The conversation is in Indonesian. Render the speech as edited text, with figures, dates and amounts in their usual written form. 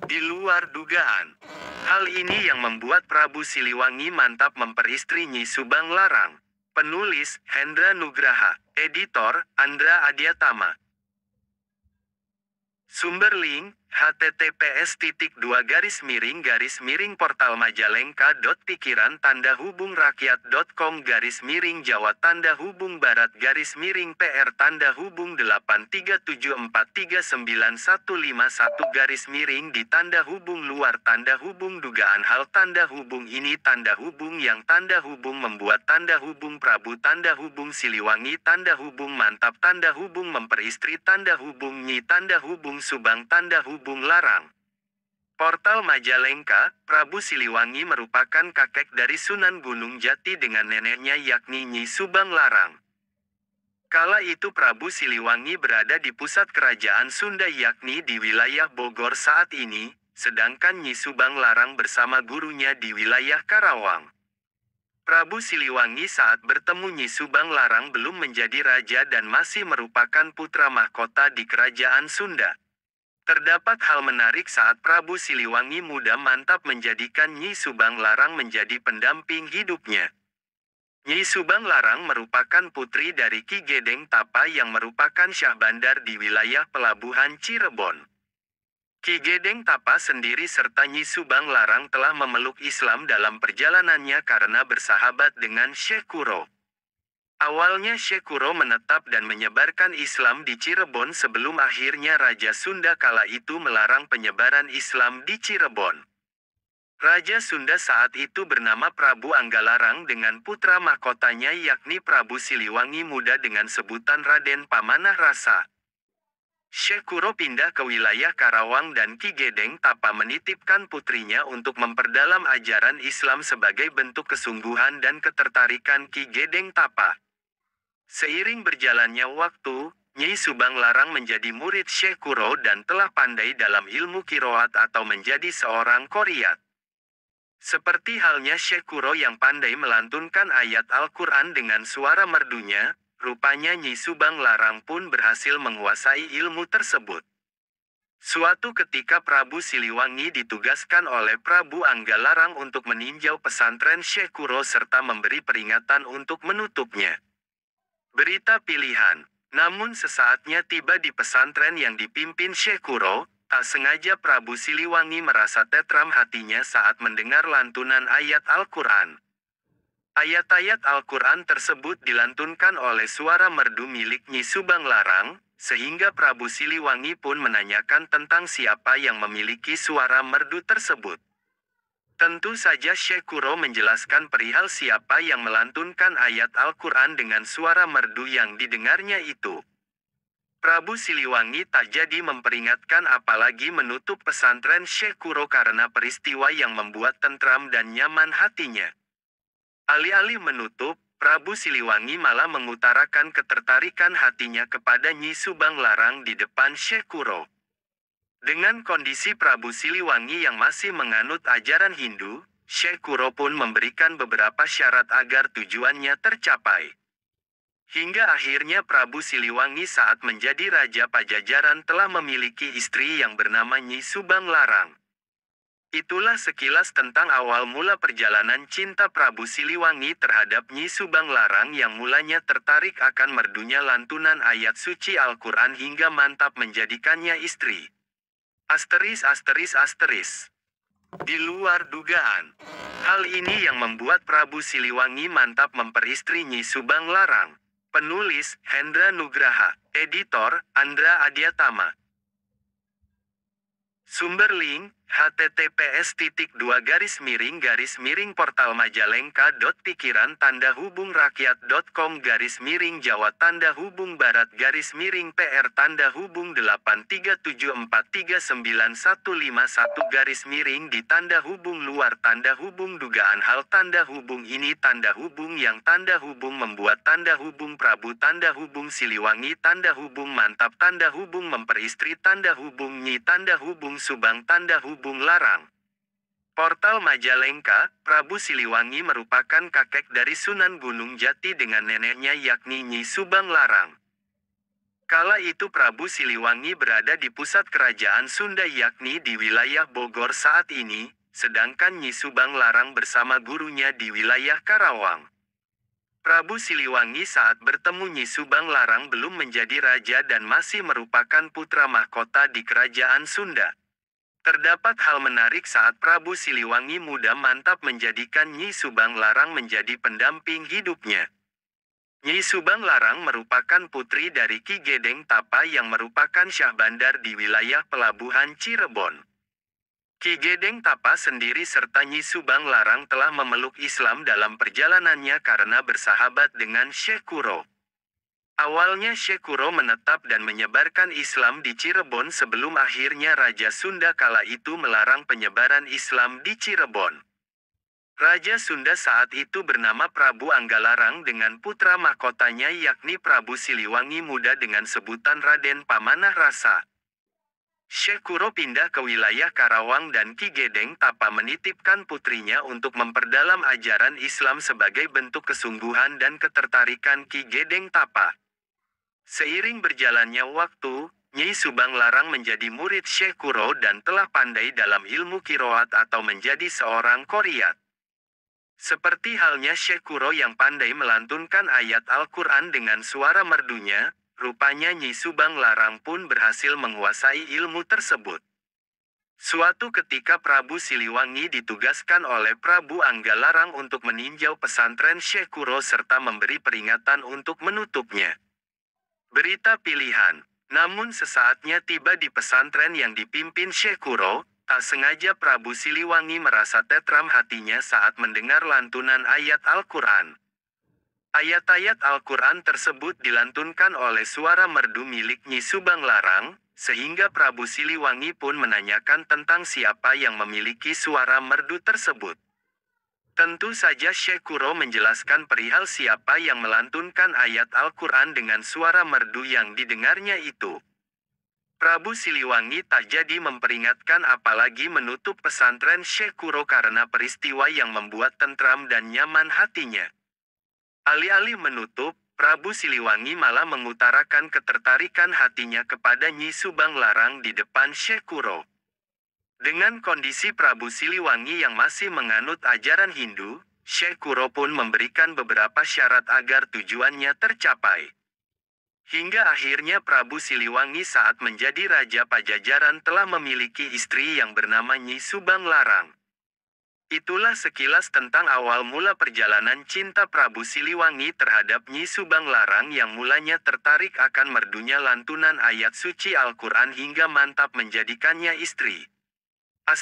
Di luar dugaan. Hal ini yang membuat Prabu Siliwangi mantap memperistri Nyi Subang Larang. Penulis, Hendra Nugraha. Editor, Andra Adiatama. Sumber link, https://portal majalengka.pikiran tanda hubung rakyat.com/Jawa tanda hubung barat PR tanda hubung 83743951 di tanda hubung luar tanda hubung dugaan hal tanda hubung ini tanda hubung yang tanda hubung membuat tanda hubung Prabu tanda hubung Siliwangi tanda hubung mantap tanda hubung memperistri tanda hubung Nyi tanda hubung Subang tanda hubung Larang. Portal Majalengka, Prabu Siliwangi merupakan kakek dari Sunan Gunung Jati dengan neneknya yakni Nyi Subang Larang. Kala itu Prabu Siliwangi berada di pusat kerajaan Sunda yakni di wilayah Bogor saat ini, sedangkan Nyi Subang Larang bersama gurunya di wilayah Karawang. Prabu Siliwangi saat bertemu Nyi Subang Larang belum menjadi raja dan masih merupakan putra mahkota di kerajaan Sunda. Terdapat hal menarik saat Prabu Siliwangi muda mantap menjadikan Nyi Subang Larang menjadi pendamping hidupnya. Nyi Subang Larang merupakan putri dari Ki Gedeng Tapa yang merupakan syah bandar di wilayah pelabuhan Cirebon. Ki Gedeng Tapa sendiri serta Nyi Subang Larang telah memeluk Islam dalam perjalanannya karena bersahabat dengan Syekh Kuro. Awalnya Syekh Kuro menetap dan menyebarkan Islam di Cirebon sebelum akhirnya Raja Sunda kala itu melarang penyebaran Islam di Cirebon. Raja Sunda saat itu bernama Prabu Anggalarang dengan putra mahkotanya yakni Prabu Siliwangi muda dengan sebutan Raden Pamanah Rasa. Syekh Kuro pindah ke wilayah Karawang dan Ki Gedeng Tapa menitipkan putrinya untuk memperdalam ajaran Islam sebagai bentuk kesungguhan dan ketertarikan Ki Gedeng Tapa. Seiring berjalannya waktu, Nyi Subang Larang menjadi murid Syekh Kuro dan telah pandai dalam ilmu kiroat atau menjadi seorang qoriat. Seperti halnya Syekh Kuro yang pandai melantunkan ayat Al-Quran dengan suara merdunya, rupanya Nyi Subang Larang pun berhasil menguasai ilmu tersebut. Suatu ketika Prabu Siliwangi ditugaskan oleh Prabu Anggalarang untuk meninjau pesantren Syekh Kuro serta memberi peringatan untuk menutupnya. Berita pilihan. Namun sesaatnya tiba di pesantren yang dipimpin Syekh Kuro, tak sengaja Prabu Siliwangi merasa tetram hatinya saat mendengar lantunan ayat Al-Quran. Ayat-ayat Al-Quran tersebut dilantunkan oleh suara merdu milik Nyi Subang Larang, sehingga Prabu Siliwangi pun menanyakan tentang siapa yang memiliki suara merdu tersebut. Tentu saja Syekh Kuro menjelaskan perihal siapa yang melantunkan ayat Al-Quran dengan suara merdu yang didengarnya itu. Prabu Siliwangi tak jadi memperingatkan apalagi menutup pesantren Syekh Kuro karena peristiwa yang membuat tentram dan nyaman hatinya. Alih-alih menutup, Prabu Siliwangi malah mengutarakan ketertarikan hatinya kepada Nyi Subang Larang di depan Syekh Kuro. Dengan kondisi Prabu Siliwangi yang masih menganut ajaran Hindu, Syekh Kuro pun memberikan beberapa syarat agar tujuannya tercapai. Hingga akhirnya Prabu Siliwangi saat menjadi Raja Pajajaran telah memiliki istri yang bernama Nyi Subang Larang. Itulah sekilas tentang awal mula perjalanan cinta Prabu Siliwangi terhadap Nyi Subang Larang yang mulanya tertarik akan merdunya lantunan ayat suci Al-Quran hingga mantap menjadikannya istri. *****. Di luar dugaan. Hal ini yang membuat Prabu Siliwangi mantap memperistri Nyi Subang Larang. Penulis, Hendra Nugraha. Editor, Andra Adiatama. Sumber link, https://portal majalengka.pikiran tanda hubung rakyat.com/Jawa tanda hubung barat PR tanda hubung 83743951 di tanda hubung luar tanda hubung dugaan hal tanda hubung ini tanda hubung yang tanda hubung membuat tanda hubung Prabu tanda hubung Siliwangi tanda hubung mantap tanda hubung memperistri tanda hubung Nyi tanda hubung Subang tanda hubung Larang. Portal Majalengka, Prabu Siliwangi merupakan kakek dari Sunan Gunung Jati dengan neneknya yakni Nyi Subang Larang. Kala itu Prabu Siliwangi berada di pusat kerajaan Sunda yakni di wilayah Bogor saat ini, sedangkan Nyi Subang Larang bersama gurunya di wilayah Karawang. Prabu Siliwangi saat bertemu Nyi Subang Larang belum menjadi raja dan masih merupakan putra mahkota di kerajaan Sunda. Terdapat hal menarik saat Prabu Siliwangi muda mantap menjadikan Nyi Subang Larang menjadi pendamping hidupnya. Nyi Subang Larang merupakan putri dari Ki Gedeng Tapa yang merupakan syah bandar di wilayah pelabuhan Cirebon. Ki Gedeng Tapa sendiri serta Nyi Subang Larang telah memeluk Islam dalam perjalanannya karena bersahabat dengan Syekh Kuro. Awalnya Syekh Kuro menetap dan menyebarkan Islam di Cirebon sebelum akhirnya Raja Sunda kala itu melarang penyebaran Islam di Cirebon. Raja Sunda saat itu bernama Prabu Anggalarang dengan putra mahkotanya yakni Prabu Siliwangi muda dengan sebutan Raden Pamanah Rasa. Syekh Kuro pindah ke wilayah Karawang dan Ki Gedeng Tapa menitipkan putrinya untuk memperdalam ajaran Islam sebagai bentuk kesungguhan dan ketertarikan Ki Gedeng Tapa. Seiring berjalannya waktu, Nyi Subang Larang menjadi murid Syekh Kuro dan telah pandai dalam ilmu kiroat atau menjadi seorang qoriat. Seperti halnya Syekh Kuro yang pandai melantunkan ayat Al-Quran dengan suara merdunya, rupanya Nyi Subang Larang pun berhasil menguasai ilmu tersebut. Suatu ketika Prabu Siliwangi ditugaskan oleh Prabu Anggalarang untuk meninjau pesantren Syekh Kuro serta memberi peringatan untuk menutupnya. Berita pilihan. Namun sesaatnya tiba di pesantren yang dipimpin Syekh Kuro, tak sengaja Prabu Siliwangi merasa tetram hatinya saat mendengar lantunan ayat Al-Quran. Ayat-ayat Al-Quran tersebut dilantunkan oleh suara merdu milik Nyi Subang Larang, sehingga Prabu Siliwangi pun menanyakan tentang siapa yang memiliki suara merdu tersebut. Tentu saja Syekh Kuro menjelaskan perihal siapa yang melantunkan ayat Al-Quran dengan suara merdu yang didengarnya itu. Prabu Siliwangi tak jadi memperingatkan apalagi menutup pesantren Syekh Kuro karena peristiwa yang membuat tentram dan nyaman hatinya. Alih-alih menutup, Prabu Siliwangi malah mengutarakan ketertarikan hatinya kepada Nyi Subang Larang di depan Syekh Kuro. Dengan kondisi Prabu Siliwangi yang masih menganut ajaran Hindu, Syekh Kuro pun memberikan beberapa syarat agar tujuannya tercapai. Hingga akhirnya Prabu Siliwangi saat menjadi Raja Pajajaran telah memiliki istri yang bernama Nyi Subang Larang. Itulah sekilas tentang awal mula perjalanan cinta Prabu Siliwangi terhadap Nyi Subang Larang yang mulanya tertarik akan merdunya lantunan ayat suci Al-Quran hingga mantap menjadikannya istri. *****